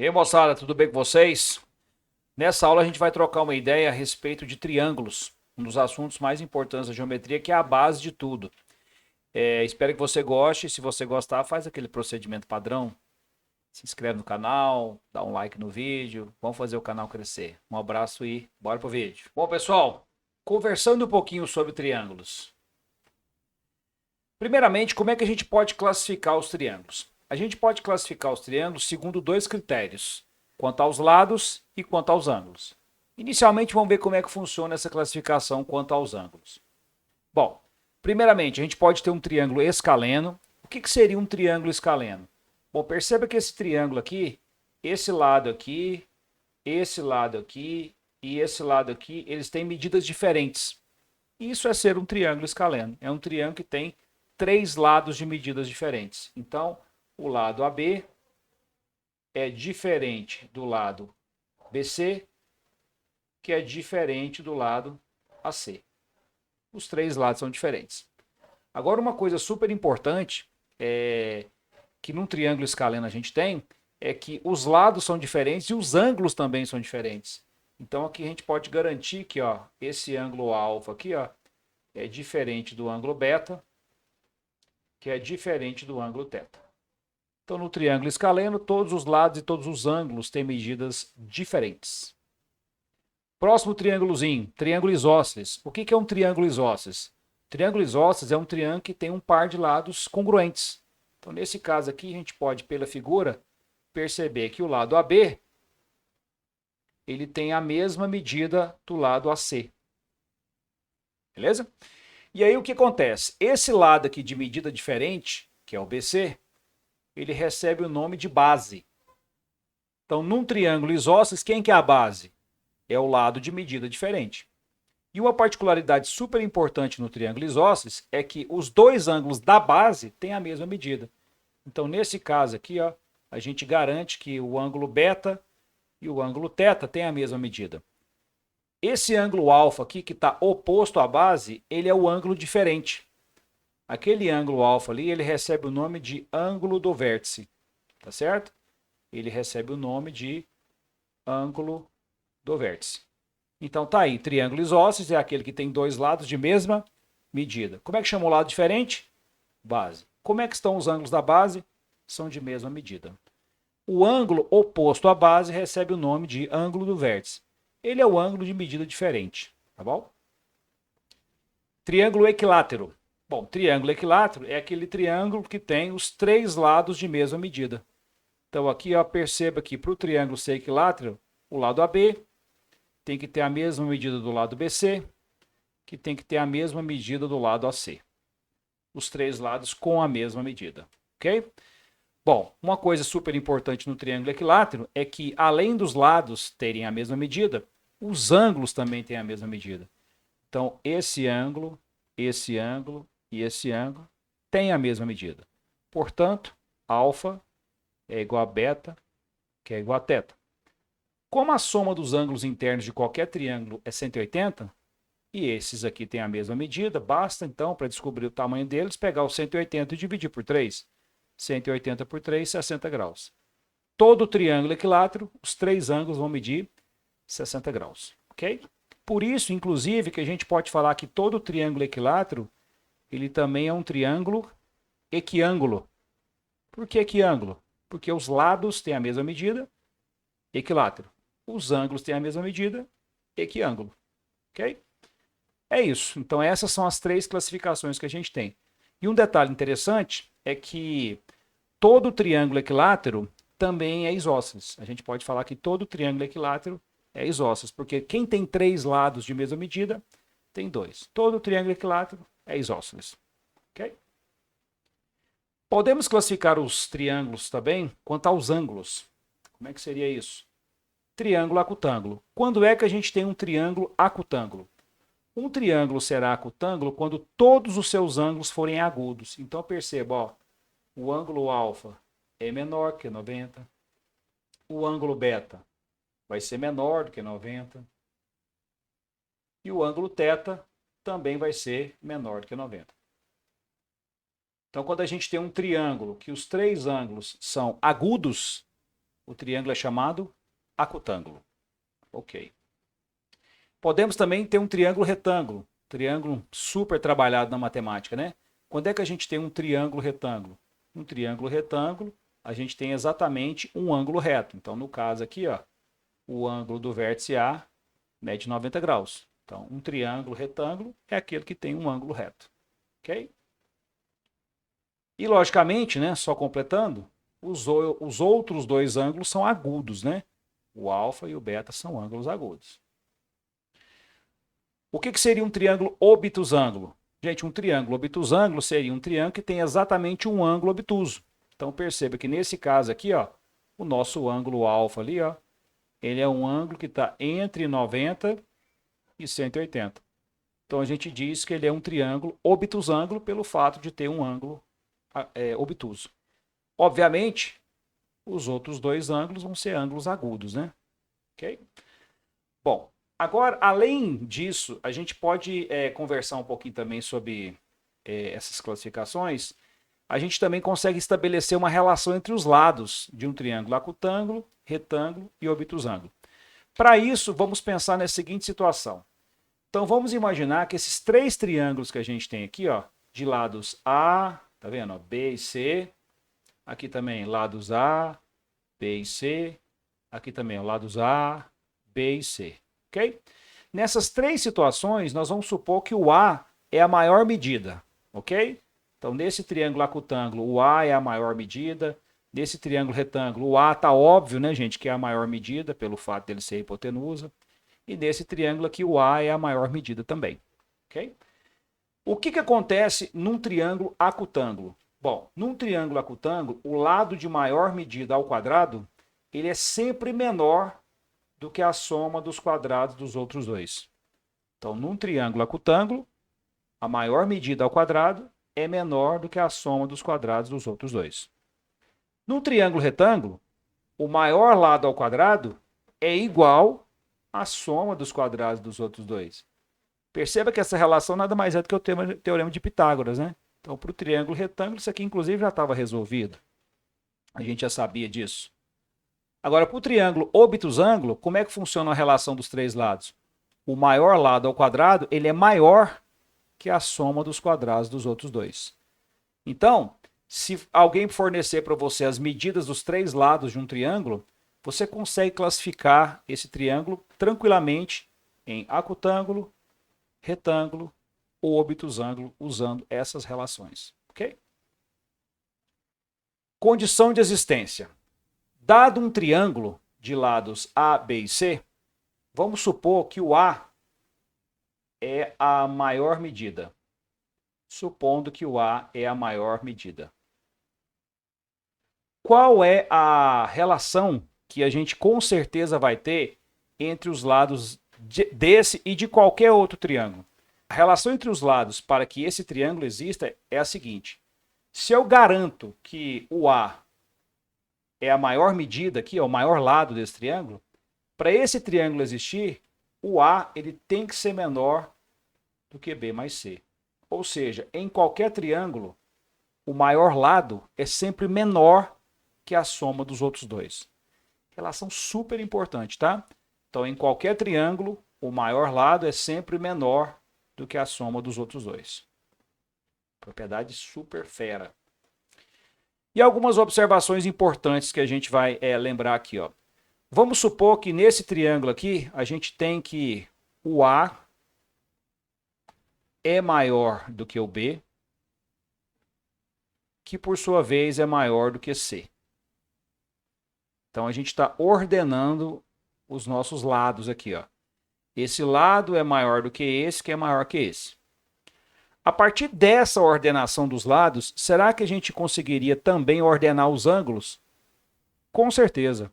E aí, moçada, tudo bem com vocês? Nessa aula a gente vai trocar uma ideia a respeito de triângulos, um dos assuntos mais importantes da geometria, que é a base de tudo. Espero que você goste. Se você gostar, faz aquele procedimento padrão. Se inscreve no canal, dá um like no vídeo. Vamos fazer o canal crescer. Um abraço e bora pro vídeo. Bom, pessoal, conversando um pouquinho sobre triângulos. Primeiramente, como é que a gente pode classificar os triângulos? A gente pode classificar os triângulos segundo dois critérios, quanto aos lados e quanto aos ângulos. Inicialmente, vamos ver como é que funciona essa classificação quanto aos ângulos. Bom, primeiramente, a gente pode ter um triângulo escaleno. O que seria um triângulo escaleno? Bom, perceba que esse triângulo aqui, esse lado aqui e esse lado aqui, eles têm medidas diferentes. Isso é ser um triângulo escaleno. É um triângulo que tem três lados de medidas diferentes. Então, o lado AB é diferente do lado BC, que é diferente do lado AC. Os três lados são diferentes. Agora, uma coisa super importante que num triângulo escaleno a gente tem é que os lados são diferentes e os ângulos também são diferentes. Então, aqui a gente pode garantir que esse ângulo alfa aqui é diferente do ângulo beta, que é diferente do ângulo θ. Então, no triângulo escaleno, todos os lados e todos os ângulos têm medidas diferentes. Próximo triângulozinho, triângulo isósceles. O que é um triângulo isósceles? Triângulo isósceles é um triângulo que tem um par de lados congruentes. Então, nesse caso aqui, a gente pode, pela figura, perceber que o lado AB ele tem a mesma medida do lado AC. Beleza? E aí o que acontece? Esse lado aqui de medida diferente, que é o BC, ele recebe o nome de base. Então, num triângulo isósceles, quem que é a base? É o lado de medida diferente. E uma particularidade super importante no triângulo isósceles é que os dois ângulos da base têm a mesma medida. Então, nesse caso aqui, a gente garante que o ângulo beta e o ângulo θ têm a mesma medida. Esse ângulo alfa aqui, que está oposto à base, ele é o ângulo diferente. Aquele ângulo alfa ali, ele recebe o nome de ângulo do vértice, tá certo? Ele recebe o nome de ângulo do vértice. Então tá aí, triângulo isósceles é aquele que tem dois lados de mesma medida. Como é que chama o lado diferente? Base. Como é que estão os ângulos da base? São de mesma medida. O ângulo oposto à base recebe o nome de ângulo do vértice. Ele é o ângulo de medida diferente, tá bom? Triângulo equilátero. Bom, triângulo equilátero é aquele triângulo que tem os três lados de mesma medida. Então aqui, perceba que para o triângulo ser equilátero, o lado AB tem que ter a mesma medida do lado BC, que tem que ter a mesma medida do lado AC. Os três lados com a mesma medida, ok? Bom, uma coisa super importante no triângulo equilátero é que, além dos lados terem a mesma medida, os ângulos também têm a mesma medida. Então, esse ângulo e esse ângulo têm a mesma medida. Portanto, alfa é igual a beta, que é igual a θ. Como a soma dos ângulos internos de qualquer triângulo é 180, e esses aqui têm a mesma medida, basta então, para descobrir o tamanho deles, pegar o 180 e dividir por 3. 180 por 3, 60 graus. Todo triângulo equilátero, os três ângulos vão medir 60 graus, ok? Por isso, inclusive, que a gente pode falar que todo triângulo equilátero, ele também é um triângulo equiângulo. Por que equiângulo? Porque os lados têm a mesma medida, equilátero. Os ângulos têm a mesma medida, equiângulo, ok? É isso. Então, essas são as três classificações que a gente tem. E um detalhe interessante é que todo triângulo equilátero também é isósceles. A gente pode falar que todo triângulo equilátero é isósceles, porque quem tem três lados de mesma medida tem dois. Todo triângulo equilátero é isósceles. Okay? Podemos classificar os triângulos também quanto aos ângulos. Como é que seria isso? Triângulo acutângulo. Quando é que a gente tem um triângulo acutângulo? Um triângulo será acutângulo quando todos os seus ângulos forem agudos. Então perceba, o ângulo alfa é menor que 90. O ângulo beta vai ser menor do que 90. E o ângulo θ também vai ser menor do que 90. Então, quando a gente tem um triângulo que os três ângulos são agudos, O triângulo é chamado acutângulo. Ok. Podemos também ter um triângulo retângulo. Triângulo super trabalhado na matemática, né? Quando é que a gente tem um triângulo retângulo? Um triângulo retângulo, a gente tem exatamente um ângulo reto. Então, no caso aqui, ó, o ângulo do vértice A mede 90 graus. Então, um triângulo retângulo é aquele que tem um ângulo reto. Ok? E, logicamente, né, só completando, os outros dois ângulos são agudos, né? O alfa e o beta são ângulos agudos. O que seria um triângulo obtusângulo? Gente, um triângulo obtusângulo seria um triângulo que tem exatamente um ângulo obtuso. Então, perceba que nesse caso aqui, ó, o nosso ângulo alfa ali, ó, ele é um ângulo que está entre 90 e 180. Então, a gente diz que ele é um triângulo obtusângulo pelo fato de ter um ângulo obtuso. Obviamente, os outros dois ângulos vão ser ângulos agudos, né? Ok? Bom, agora, além disso, a gente pode conversar um pouquinho também sobre essas classificações. A gente também consegue estabelecer uma relação entre os lados de um triângulo acutângulo, retângulo e obtusângulo. Para isso, vamos pensar na seguinte situação. Então, vamos imaginar que esses três triângulos que a gente tem aqui, ó, de lados A, tá vendo? Ó, B e C. Aqui também lados A, B e C. Aqui também ó, lados A, B e C. Ok? Nessas três situações, nós vamos supor que o A é a maior medida. Ok? Então, nesse triângulo acutângulo, o A é a maior medida. Nesse triângulo retângulo, o A está óbvio, né, gente, que é a maior medida, pelo fato dele ser hipotenusa. E nesse triângulo aqui, o A é a maior medida também. Ok? O que acontece num triângulo acutângulo? Bom, num triângulo acutângulo, o lado de maior medida ao quadrado, ele é sempre menor do que a soma dos quadrados dos outros dois. Então, num triângulo acutângulo, a maior medida ao quadrado é menor do que a soma dos quadrados dos outros dois. Num triângulo retângulo, o maior lado ao quadrado é igual à soma dos quadrados dos outros dois. Perceba que essa relação nada mais é do que o teorema de Pitágoras, né? Então, para o triângulo retângulo, isso aqui inclusive já estava resolvido. A gente já sabia disso. Agora, para o triângulo obtusângulo, como é que funciona a relação dos três lados? O maior lado ao quadrado, ele é maior que a soma dos quadrados dos outros dois. Então, se alguém fornecer para você as medidas dos três lados de um triângulo, você consegue classificar esse triângulo tranquilamente em acutângulo, retângulo ou obtusângulo usando essas relações. Ok? Condição de existência. Dado um triângulo de lados A, B e C, vamos supor que o A é a maior medida. Supondo que o A é a maior medida. Qual é a relação que a gente com certeza vai ter entre os lados desse e de qualquer outro triângulo? A relação entre os lados para que esse triângulo exista é a seguinte. Se eu garanto que o A é a maior medida aqui, é o maior lado desse triângulo, para esse triângulo existir, o A ele tem que ser menor do que B mais C. Ou seja, em qualquer triângulo, o maior lado é sempre menor que a soma dos outros dois. Relação super importante, tá? Então, em qualquer triângulo, o maior lado é sempre menor do que a soma dos outros dois. Propriedade super fera. E algumas observações importantes que a gente vai lembrar aqui, ó. Vamos supor que nesse triângulo aqui, a gente tem que o A é maior do que o B, que por sua vez é maior do que C. Então a gente está ordenando os nossos lados aqui, ó. Esse lado é maior do que esse, que é maior que esse. A partir dessa ordenação dos lados, será que a gente conseguiria também ordenar os ângulos? Com certeza.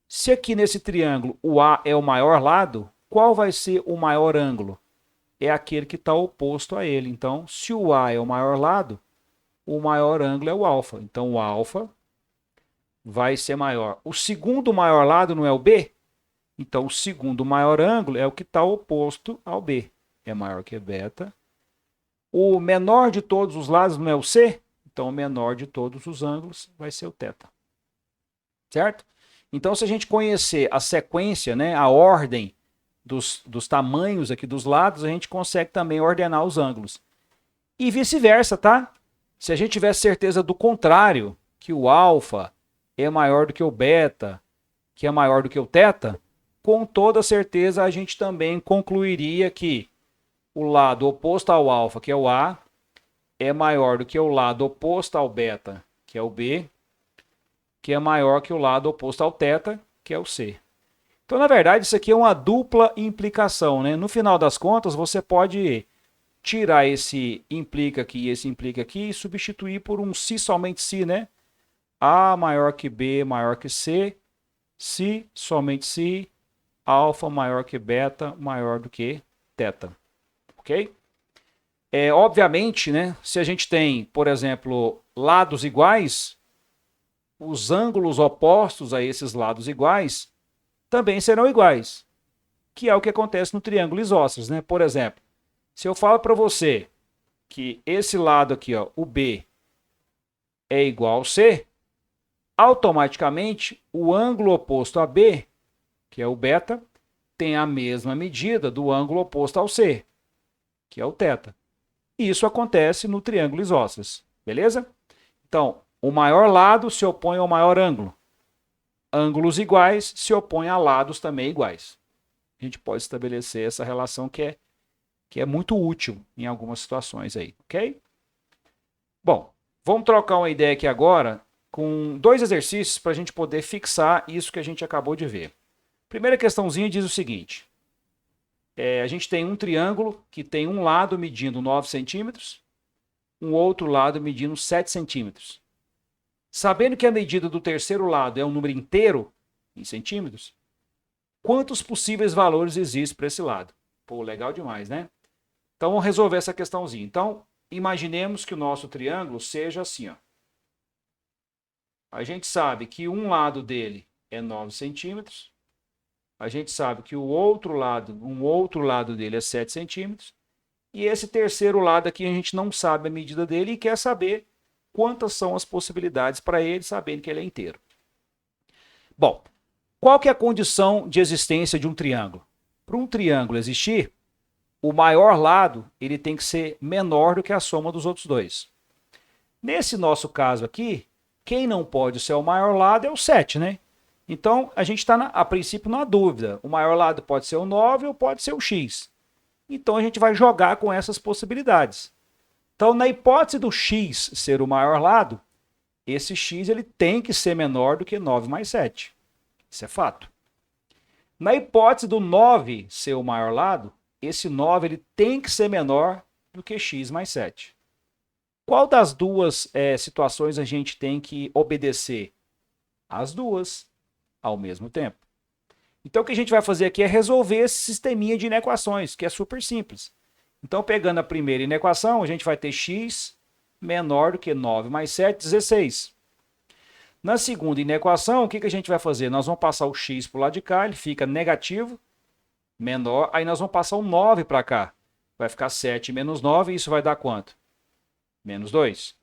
Se aqui nesse triângulo o A é o maior lado, qual vai ser o maior ângulo? É aquele que está oposto a ele. Então, se o A é o maior lado, o maior ângulo é o alfa. Então, o alfa vai ser maior. O segundo maior lado não é o B? Então, o segundo maior ângulo é o que está oposto ao B. É maior que beta. O menor de todos os lados não é o C? Então, o menor de todos os ângulos vai ser o θ. Certo? Então, se a gente conhecer a sequência, né, a ordem dos tamanhos aqui dos lados, a gente consegue também ordenar os ângulos. E vice-versa, tá? Se a gente tiver certeza do contrário, que o alfa é maior do que o beta, que é maior do que o θ, com toda certeza a gente também concluiria que o lado oposto ao alfa, que é o A, é maior do que o lado oposto ao beta, que é o B, que é maior que o lado oposto ao θ, que é o C. Então, na verdade, isso aqui é uma dupla implicação, né? No final das contas, você pode tirar esse implica aqui e esse implica aqui e substituir por um se somente se, né? A maior que B maior que C, se somente se, alfa maior que beta maior do que θ. Ok? Obviamente, né? Se a gente tem, por exemplo, lados iguais, os ângulos opostos a esses lados iguais também serão iguais, que é o que acontece no triângulo isósceles, né? Por exemplo, se eu falo para você que esse lado aqui, ó, o B, é igual ao C, automaticamente o ângulo oposto a B, que é o beta, tem a mesma medida do ângulo oposto ao C, que é o θ. E isso acontece no triângulo isósceles, beleza? Então, o maior lado se opõe ao maior ângulo. Ângulos iguais se opõem a lados também iguais. A gente pode estabelecer essa relação que é muito útil em algumas situações aí, ok? Bom, vamos trocar uma ideia aqui agora com dois exercícios para a gente poder fixar isso que a gente acabou de ver. Primeira questãozinha diz o seguinte. A gente tem um triângulo que tem um lado medindo 9 centímetros, um outro lado medindo 7 centímetros. Sabendo que a medida do terceiro lado é um número inteiro, em centímetros, quantos possíveis valores existem para esse lado? Pô, legal demais, né? Então, vamos resolver essa questãozinha. Então, imaginemos que o nosso triângulo seja assim, ó. A gente sabe que um lado dele é 9 centímetros. A gente sabe que um outro lado dele é 7 centímetros. E esse terceiro lado aqui a gente não sabe a medida dele e quer saber quantas são as possibilidades para ele, sabendo que ele é inteiro. Bom, qual que é a condição de existência de um triângulo? Para um triângulo existir, o maior lado ele tem que ser menor do que a soma dos outros dois. Nesse nosso caso aqui, quem não pode ser o maior lado é o 7, né? Então, a gente está, a princípio, na dúvida. O maior lado pode ser o 9 ou pode ser o x. Então, a gente vai jogar com essas possibilidades. Então, na hipótese do x ser o maior lado, esse x ele tem que ser menor do que 9 mais 7. Isso é fato. Na hipótese do 9 ser o maior lado, esse 9 ele tem que ser menor do que x mais 7. Qual das duas situações a gente tem que obedecer? As duas, ao mesmo tempo. Então, o que a gente vai fazer aqui é resolver esse sisteminha de inequações, que é super simples. Então, pegando a primeira inequação, a gente vai ter x menor do que 9 mais 7, 16. Na segunda inequação, o que a gente vai fazer? Nós vamos passar o x para o lado de cá, ele fica negativo, menor, aí nós vamos passar o 9 para cá. Vai ficar 7 menos 9, e isso vai dar quanto? Menos 2.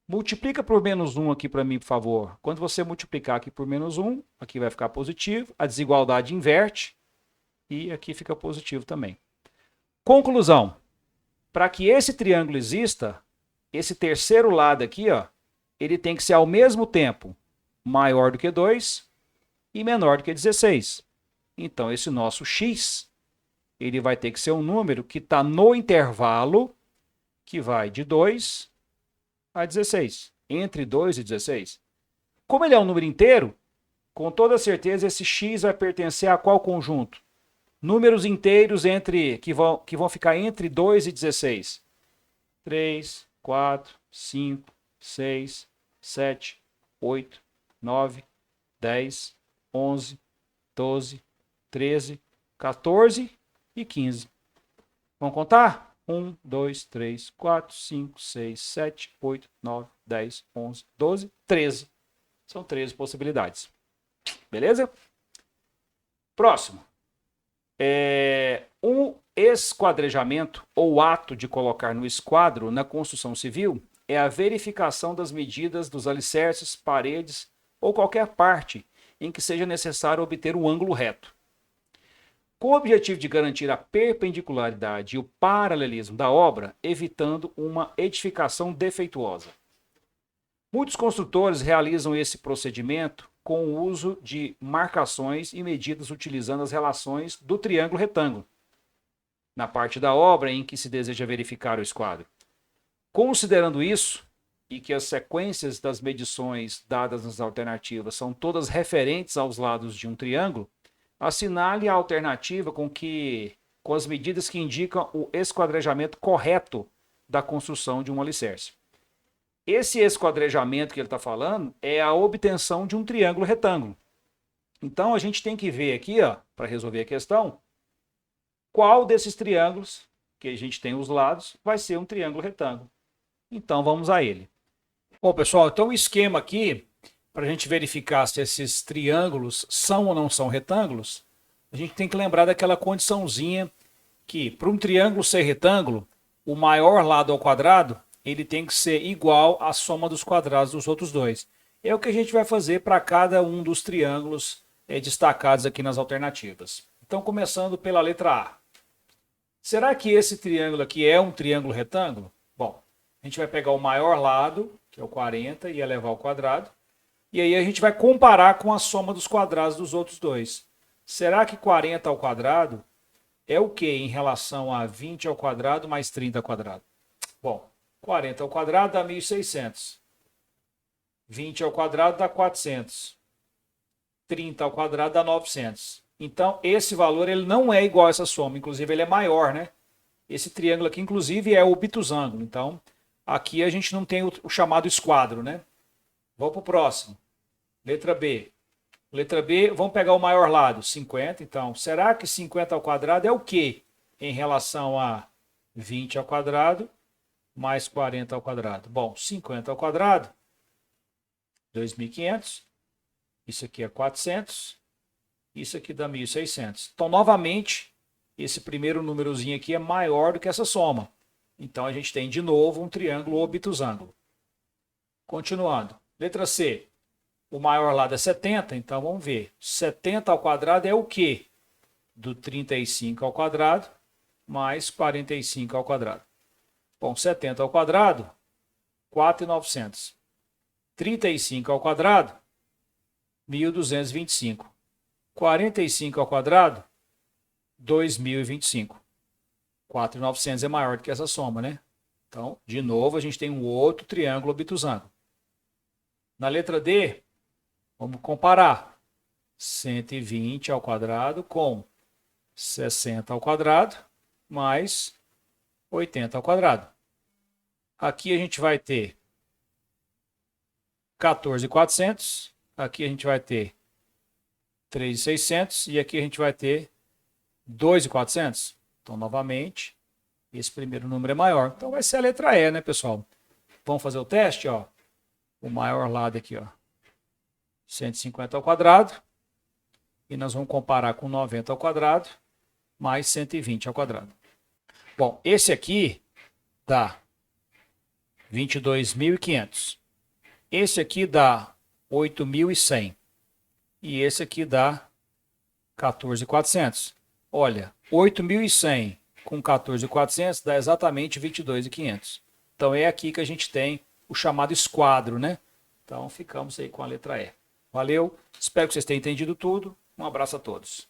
Multiplica por menos 1 aqui para mim, por favor. Quando você multiplicar aqui por menos 1, aqui vai ficar positivo, a desigualdade inverte, e aqui fica positivo também. Conclusão. Para que esse triângulo exista, esse terceiro lado aqui, ó, ele tem que ser ao mesmo tempo maior do que 2 e menor do que 16. Então, esse nosso x, ele vai ter que ser um número que está no intervalo que vai de 2 a 16. Entre 2 e 16. Como ele é um número inteiro, com toda certeza esse x vai pertencer a qual conjunto? Números inteiros que vão ficar entre 2 e 16. 3, 4, 5, 6, 7, 8, 9, 10, 11, 12, 13, 14 e 15. Vamos contar? 1, 2, 3, 4, 5, 6, 7, 8, 9, 10, 11, 12, 13. São 13 possibilidades. Beleza? Próximo. Um esquadrejamento ou ato de colocar no esquadro na construção civil é a verificação das medidas dos alicerces, paredes ou qualquer parte em que seja necessário obter um ângulo reto. Com o objetivo de garantir a perpendicularidade e o paralelismo da obra, evitando uma edificação defeituosa. Muitos construtores realizam esse procedimento com o uso de marcações e medidas utilizando as relações do triângulo retângulo, na parte da obra em que se deseja verificar o esquadro. Considerando isso, e que as sequências das medições dadas nas alternativas são todas referentes aos lados de um triângulo, assinale a alternativa com as medidas que indicam o esquadrejamento correto da construção de um alicerce. Esse esquadrejamento que ele está falando é a obtenção de um triângulo retângulo. Então a gente tem que ver aqui, para resolver a questão, qual desses triângulos, que a gente tem os lados, vai ser um triângulo retângulo. Então vamos a ele. Bom, pessoal, então o esquema aqui, para a gente verificar se esses triângulos são ou não são retângulos, a gente tem que lembrar daquela condiçãozinha que, para um triângulo ser retângulo, o maior lado ao quadrado, ele tem que ser igual à soma dos quadrados dos outros dois. É o que a gente vai fazer para cada um dos triângulos destacados aqui nas alternativas. Então, começando pela letra A. Será que esse triângulo aqui é um triângulo retângulo? Bom, a gente vai pegar o maior lado, que é o 40, e elevar ao quadrado. E aí a gente vai comparar com a soma dos quadrados dos outros dois. Será que 40 ao quadrado é o que em relação a 20 ao quadrado mais 30 ao quadrado? Bom, 40 ao quadrado dá 1.600. 20 ao quadrado dá 400. 30 ao quadrado dá 900. Então, esse valor ele não é igual a essa soma. Inclusive, ele é maior, né? Esse triângulo aqui, inclusive, é o obtusângulo. Então, aqui a gente não tem o chamado esquadro, né? Vamos para o próximo. Letra B. Letra B, vamos pegar o maior lado, 50. Então, será que 50 ao quadrado é o quê em relação a 20 ao quadrado mais 40 ao quadrado? Bom, 50 ao quadrado, 2.500. Isso aqui é 400. Isso aqui dá 1.600. Então, novamente, esse primeiro númerozinho aqui é maior do que essa soma. Então, a gente tem, de novo, um triângulo obtusângulo. Continuando. Letra C. O maior lado é 70, então vamos ver. 70 ao quadrado é o quê? Do 35 ao quadrado mais 45 ao quadrado. Bom, 70 ao quadrado, 4.900. 35 ao quadrado, 1.225. 45 ao quadrado, 2.025. 4.900 é maior do que essa soma, né? Então, de novo, a gente tem um outro triângulo obtusângulo. Na letra D, vamos comparar 120 ao quadrado com 60 ao quadrado mais 80 ao quadrado. Aqui a gente vai ter 14.400, aqui a gente vai ter 3.600 e aqui a gente vai ter 2.400. Então, novamente, esse primeiro número é maior. Então, vai ser a letra E, né, pessoal? Vamos fazer o teste, ó. O maior lado aqui, ó. 150 ao quadrado. E nós vamos comparar com 90 ao quadrado mais 120 ao quadrado. Bom, esse aqui dá 22.500. Esse aqui dá 8.100. E esse aqui dá 14.400. Olha, 8.100 com 14.400 dá exatamente 22.500. Então é aqui que a gente tem o chamado esquadro, né? Então ficamos aí com a letra E. Valeu, espero que vocês tenham entendido tudo. Um abraço a todos.